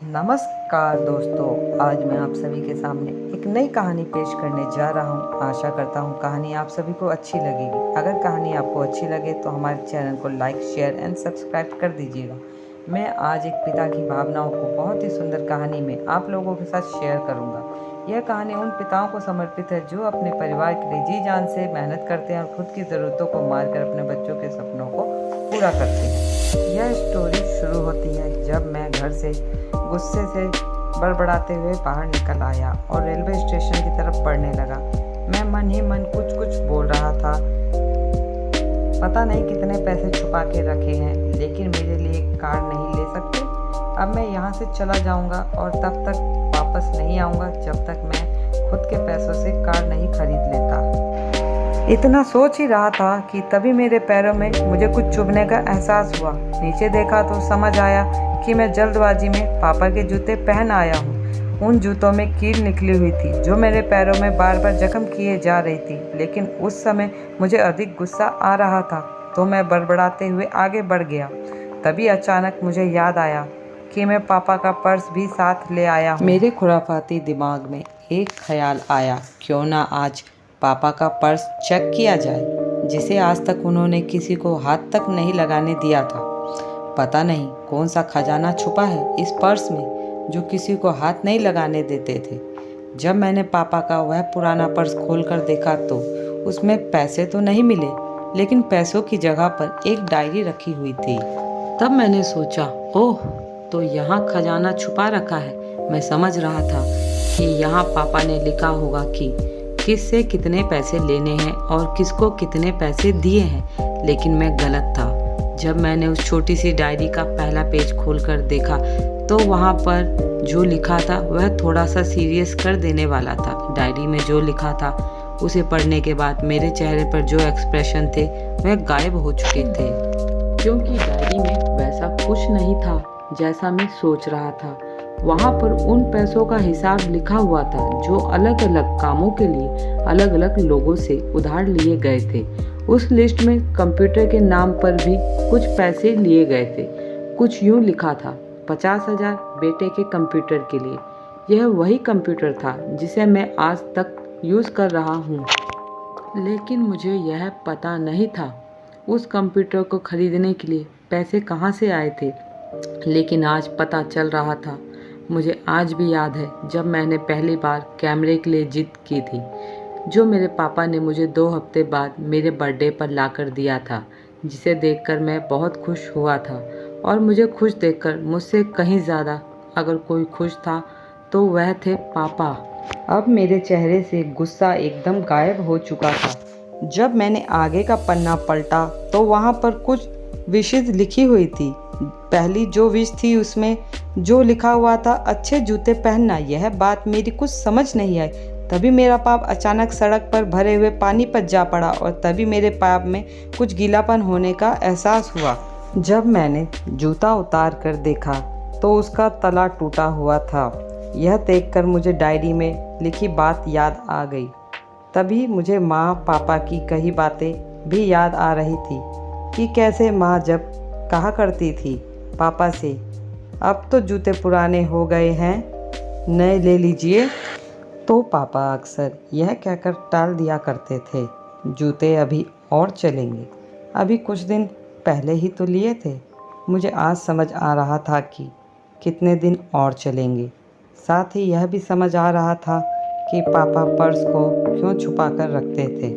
नमस्कार दोस्तों, आज मैं आप सभी के सामने एक नई कहानी पेश करने जा रहा हूं। आशा करता हूं कहानी आप सभी को अच्छी लगेगी। अगर कहानी आपको अच्छी लगे तो हमारे चैनल को लाइक, शेयर एंड सब्सक्राइब कर दीजिएगा। मैं आज एक पिता की भावनाओं को बहुत ही सुंदर कहानी में आप लोगों के साथ शेयर करूंगा। यह कहानी उन पिताओं को समर्पित है जो अपने परिवार के लिए जी जान से मेहनत करते हैं और खुद की ज़रूरतों को मारकर अपने बच्चों के सपनों को पूरा करते हैं। यह स्टोरी शुरू होती है जब मैं घर से गुस्से से बड़बड़ाते हुए बाहर निकल आया और रेलवे स्टेशन की तरफ बढ़ने लगा। मैं मन ही मन कुछ बोल रहा था। पता नहीं कितने पैसे छुपा के रखे हैं, लेकिन मेरे लिए कार नहीं ले सकते। अब मैं यहाँ से चला जाऊँगा और तब तक वापस नहीं आऊँगा जब तक मैं खुद के पैसों से कार नहीं खरीद लेता। इतना सोच ही रहा था कि तभी मेरे पैरों में मुझे कुछ चुभने का एहसास हुआ। नीचे देखा तो समझ आया कि मैं जल्दबाजी में पापा के जूते पहन आया हूँ। उन जूतों में कील निकली हुई थी जो मेरे पैरों में बार बार जख्म किए जा रही थी। लेकिन उस समय मुझे अधिक गुस्सा आ रहा था तो मैं बड़बड़ाते हुए आगे बढ़ गया। तभी अचानक मुझे याद आया कि मैं पापा का पर्स भी साथ ले आया हूँ। मेरे खुराफाती दिमाग में एक ख्याल आया, क्यों ना आज पापा का पर्स चेक किया जाए, जिसे आज तक उन्होंने किसी को हाथ तक नहीं लगाने दिया था। पता नहीं कौन सा खजाना छुपा है इस पर्स में जो किसी को हाथ नहीं लगाने देते थे। जब मैंने पापा का वह पुराना पर्स खोलकर देखा तो उसमें पैसे तो नहीं मिले, लेकिन पैसों की जगह पर एक डायरी रखी हुई थी। तब मैंने सोचा, ओह, तो यहाँ खजाना छुपा रखा है। मैं समझ रहा था कि यहाँ पापा ने लिखा होगा कि किससे कितने पैसे लेने हैं और किसको कितने पैसे दिए हैं, लेकिन मैं गलत था। जब मैंने उस छोटी सी डायरी का पहला पेज खोलकर देखा तो वहाँ पर जो लिखा था वह थोड़ा सा सीरियस कर देने वाला था। डायरी में जो लिखा था उसे पढ़ने के बाद मेरे चेहरे पर जो एक्सप्रेशन थे वह गायब हो चुके थे, क्योंकि डायरी में वैसा कुछ नहीं था जैसा मैं सोच रहा था। वहाँ पर उन पैसों का हिसाब लिखा हुआ था जो अलग अलग कामों के लिए अलग अलग लोगों से उधार लिए गए थे। उस लिस्ट में कंप्यूटर के नाम पर भी कुछ पैसे लिए गए थे। कुछ यूँ लिखा था, 50,000 बेटे के कंप्यूटर के लिए। यह वही कंप्यूटर था जिसे मैं आज तक यूज़ कर रहा हूँ, लेकिन मुझे यह पता नहीं था उस कंप्यूटर को खरीदने के लिए पैसे कहाँ से आए थे। लेकिन आज पता चल रहा था। मुझे आज भी याद है जब मैंने पहली बार कैमरे के लिए जिद की थी, जो मेरे पापा ने मुझे 2 हफ्ते बाद मेरे बर्थडे पर लाकर दिया था, जिसे देखकर मैं बहुत खुश हुआ था। और मुझे खुश देखकर मुझसे कहीं ज़्यादा अगर कोई खुश था तो वह थे पापा। अब मेरे चेहरे से गुस्सा एकदम गायब हो चुका था। जब मैंने आगे का पन्ना पलटा तो वहाँ पर कुछ विशेष लिखी हुई थी। पहली जो विश थी उसमें जो लिखा हुआ था, अच्छे जूते पहनना। यह बात मेरी कुछ समझ नहीं आई। तभी मेरा पाँव अचानक सड़क पर भरे हुए पानी पर जा पड़ा और तभी मेरे पाँव में कुछ गीलापन होने का एहसास हुआ। जब मैंने जूता उतार कर देखा तो उसका तला टूटा हुआ था। यह देखकर मुझे डायरी में लिखी बात याद आ गई। तभी मुझे माँ पापा की कही बातें भी याद आ रही थी कि कैसे माँ जब कहा करती थी पापा से, अब तो जूते पुराने हो गए हैं, नए ले लीजिए। तो पापा अक्सर यह कहकर टाल दिया करते थे, जूते अभी और चलेंगे, अभी कुछ दिन पहले ही तो लिए थे। मुझे आज समझ आ रहा था कि कितने दिन और चलेंगे। साथ ही यह भी समझ आ रहा था कि पापा पर्स को क्यों छुपा कर रखते थे।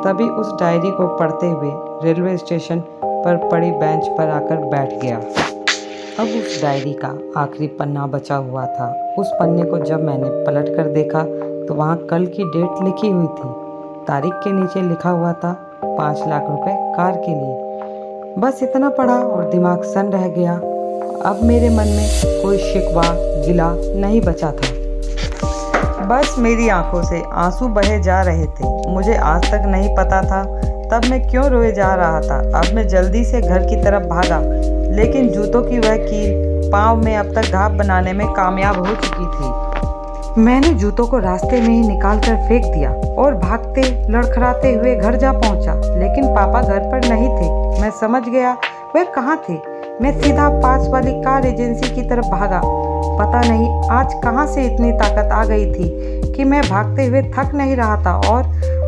तभी उस डायरी को पढ़ते हुए रेलवे स्टेशन पर पड़ी बेंच पर आकर बैठ गया। अब उस डायरी का आखिरी पन्ना बचा हुआ था। उस पन्ने को जब मैंने पलट कर देखा तो वहाँ कल की डेट लिखी हुई थी। तारीख के नीचे लिखा हुआ था 5 लाख रुपए कार के लिए। बस इतना पढ़ा और दिमाग सन रह गया। अब मेरे मन में कोई शिकवा गिला नहीं बचा था। बस मेरी आंखों से आंसू बहे जा रहे थे। मुझे आज तक नहीं पता था तब मैं क्यों रोए जा रहा था। अब मैं जल्दी से घर की तरफ भागा, लेकिन जूतों की वह कील पाँव में अब तक घाव बनाने में कामयाब हो चुकी थी। मैंने जूतों को रास्ते में ही निकाल कर फेंक दिया और भागते लड़खड़ाते हुए घर जा पहुंचा, लेकिन पापा घर पर नहीं थे। मैं समझ गया वह कहाँ थे। मैं सीधा पास वाली कार एजेंसी की तरफ भागा। पता नहीं आज कहाँ से इतनी ताकत आ गई थी कि मैं भागते हुए थक नहीं रहा था, और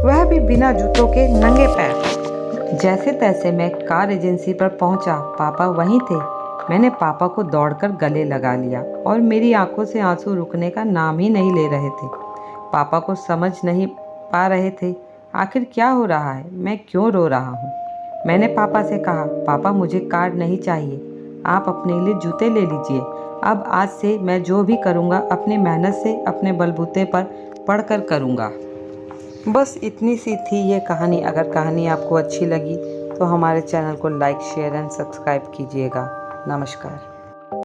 वह भी बिना जूतों के नंगे पैर। जैसे तैसे मैं कार एजेंसी पर पहुंचा। पापा वहीं थे। मैंने पापा को दौड़कर गले लगा लिया और मेरी आंखों से आंसू रुकने का नाम ही नहीं ले रहे थे। पापा को समझ नहीं पा रहे थे आखिर क्या हो रहा है, मैं क्यों रो रहा हूँ। मैंने पापा से कहा, पापा मुझे कार नहीं चाहिए, आप अपने लिए जूते ले लीजिए। अब आज से मैं जो भी करूँगा अपनी मेहनत से अपने बलबूते पर पढ़कर करूँगा। बस इतनी सी थी ये कहानी। अगर कहानी आपको अच्छी लगी तो हमारे चैनल को लाइक, शेयर एंड सब्सक्राइब कीजिएगा। नमस्कार।